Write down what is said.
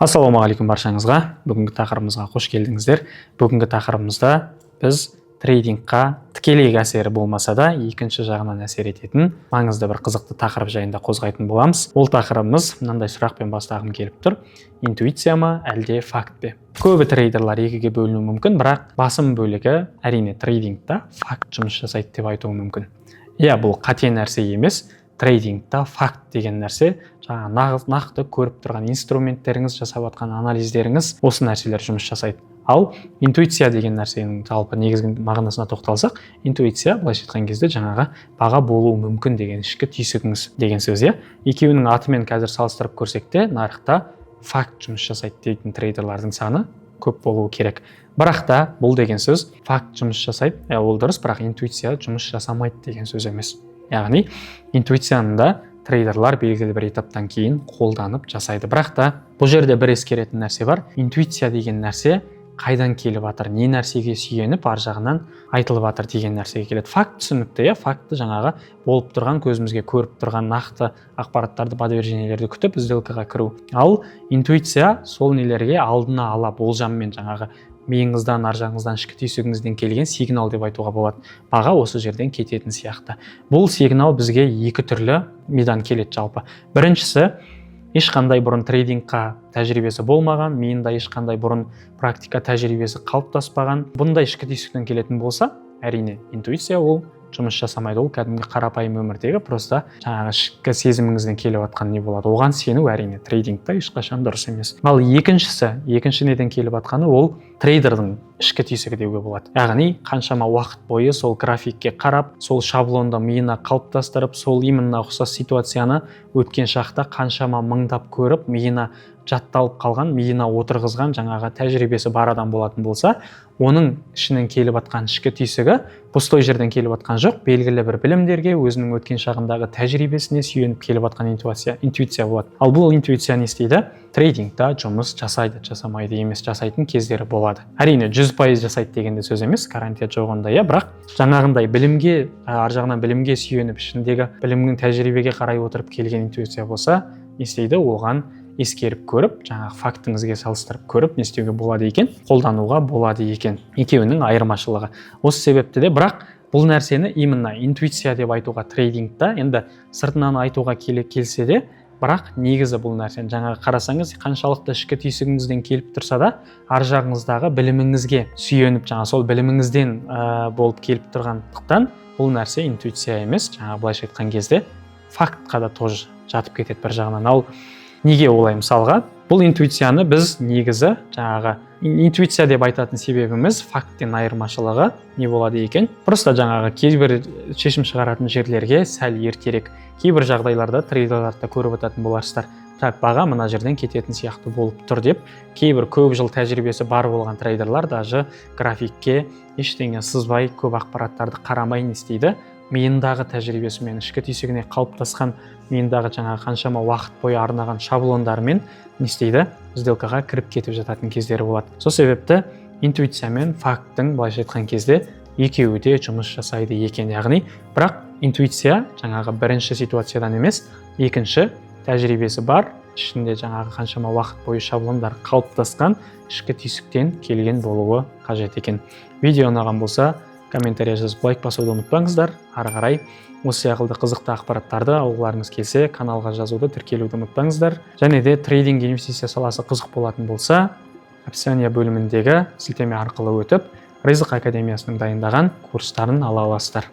Ассалаумағалейкум баршаңызға. Бүгінгі тақырыбымызға қош келдіңіздер. Бүгінгі тақырыбымызда біз трейдингқа тікелей әсері болмаса да, екінші жағынан әсер ететін маңызды бір қызықты тақырып жайында қозғайтын боламыз. Ол тақырыбымыз мынандай сұрақпен бастағым келіп тұр. Интуиция ма, әлде факт пе? Көбі трейдерлар екіге бөлінуі мүмкін, бірақ басым бөлігі әрине трейдингта факт жұмыс жасайды деп айтуы мүмкін. Иә, бұл қате нәрсе емес. Трейдингта факт деген нәрсе, нақты көріп тұрған инструменттеріңіз, жасап жатқан анализдеріңіз, осы нәрселер жұмыс жасайды. Ал интуиция деген нәрсенің жалпы негізгі мағынасына тоқталсақ, интуиция былайша айтқан кезде жаңағы баға болуы мүмкін деген ішкі түйсігіңіз деген сөз. Екеуінің атымен қазір салыстырып көрсек те, нарықта факт жұмыс жасайды дейтін трейдерлардың саны көп болуы керек. Бірақ та бұл деген сөз факт жұмыс жасайды, ол дұрыс, бірақ интуиция жұмыс жасамайды деген сөз емес. Яғни интуицияны да трейдерлар белгілі бір этаптан кейін қолданып жасайды. Бірақ та бұл жерде бір ескеретін нәрсе бар. Интуиция деген нәрсе қайдан келіп жатыр, не нәрсеге сүйеніп ар жағынан айтылып жатыр деген нәрсеге келеді. Факт түсінікті, факты жаңағы болып тұрған, көзімізге көріп тұрған нақты ақпараттарды, подтверждениелерді күтіп сделкаға кіру. Ал интуиция сол нелерге алдына ала болжаммен жаңағы миыңыздан, ар жағыңыздан, ішкі түйсігіңізден келген сигнал деп айтуға болады. Баға осы жерден кететін сияқты. Бұл сигнал бізге екі түрлі мидан келеді жалпы. Біріншісі, ешқандай бұрын трейдингқа тәжірибесі болмаған, миында ешқандай бұрын практика тәжірибесі қалыптаспаған. Бұндай ішкі түйсіктен келетін болса, әрине интуиция ол жұмыс жасамайды, ол кәдімгі қарапайым өмірдегі просто жаңағы ішкі сезіміңізден келіп жатқан не болады. Оған сену әрине трейдингта ешқашан дұрыс емес. Ал екінші неден келіп жатқаны ол трейдердің ішкі түйсігі деуге болады. Яғни қаншама уақыт бойы сол графикке қарап, сол шаблонды миына қалыптастырып, сол именно ұқсас ситуацияны өткен шақта қаншама мыңдап көріп, миына жатталып қалған, миына отырғызған жаңағы тәжірибесі бар адам болатын болса, оның ішінен келіп жатқан ішкі түйсігі пустой жерден келіп жатқан жоқ, белгілі бір білімдерге, өзінің өткен шағындағы тәжірибесіне сүйеніп келіп жатқан интуиция болады. Ал бұл интуиция не істейді? Трейдингта жұмыс жасайды, жасамайды емес, жасайтын кездері болады. Әрине 100% жасайды дегенде сөз емес, гарантия жоқ онда, бірақ жаңағындай білімге, ар жағынан білімге сүйеніп, ішіндегі білімнің тәжірибеге қарай отырып келген интуиция болса, не істейді? Оған ескеріп көріп, жаңағы фактіңізге салыстырып көріп, не істеуге болады екен, қолдануға болады екен. Екеуінің айырмашылығы. Осы себепті де, бірақ бұл нәрсені именно интуиция деп айтуға трейдингта, енді сыртынан айтуға келсе де, бірақ негізі бұл нәрсені жаңағы қарасаңыз, қаншалықты ішкі түйсігіңізден келіп тұрса да, ар жағыңыздағы біліміңізге сүйеніп, жаңағы сол біліміңізден болып келіп тұрғандықтан, бұл нәрсе интуиция емес, жаңағы былайша айтқан кезде фактқа да тоже жатып кетеді бір жағынан. Ал неге олай? Мысалға, бұл интуицияны біз негізі жаңағы интуиция деп айтатын себебіміз факттен айырмашылығы не болады екен? Просто жаңағы кейбір шешім шығаратын жерлерге сәл ертерек, кейбір жағдайларда трейдерларда көріп отыратын боларсыздар. Так, баға мына жерден кететін сияқты болып тұр деп, кейбір көп жыл тәжірибесі бар болған трейдерлар даже графикке ештеңе сызбай, көп ақпараттарды қарамай не істейді? Миындағы тәжірибесімен, ішкі түйсігіне қалыптасқан миындағы жаңағы қаншама уақыт бойы арнаған шаблондарымен не істейді? Сделкаға кіріп кетіп жататын кездері болады. Сол себепті интуиция мен факттың былайша айтқан кезде екеуі де жұмыс жасайды екен. Яғни, бірақ интуиция жаңағы бірінші ситуациядан емес, екінші тәжірибесі бар, ішінде жаңағы қаншама уақыт бойы шаблондар қалыптасқан ішкі түйсіктен келген болуы қажет екен. Видео ұнаған болса, комментария жазып лайк басуды ұмытпаңыздар. Ары қарай осы сияқты қызықты ақпараттарды алғыларыңыз келсе, каналға жазуды, тіркелуді ұмытпаңыздар. Және де трейдинг инвестиция саласы қызық болатын болса, описание бөліміндегі сілтеме арқылы өтіп, Ризық академиясының дайындаған курстарын ала аласыздар.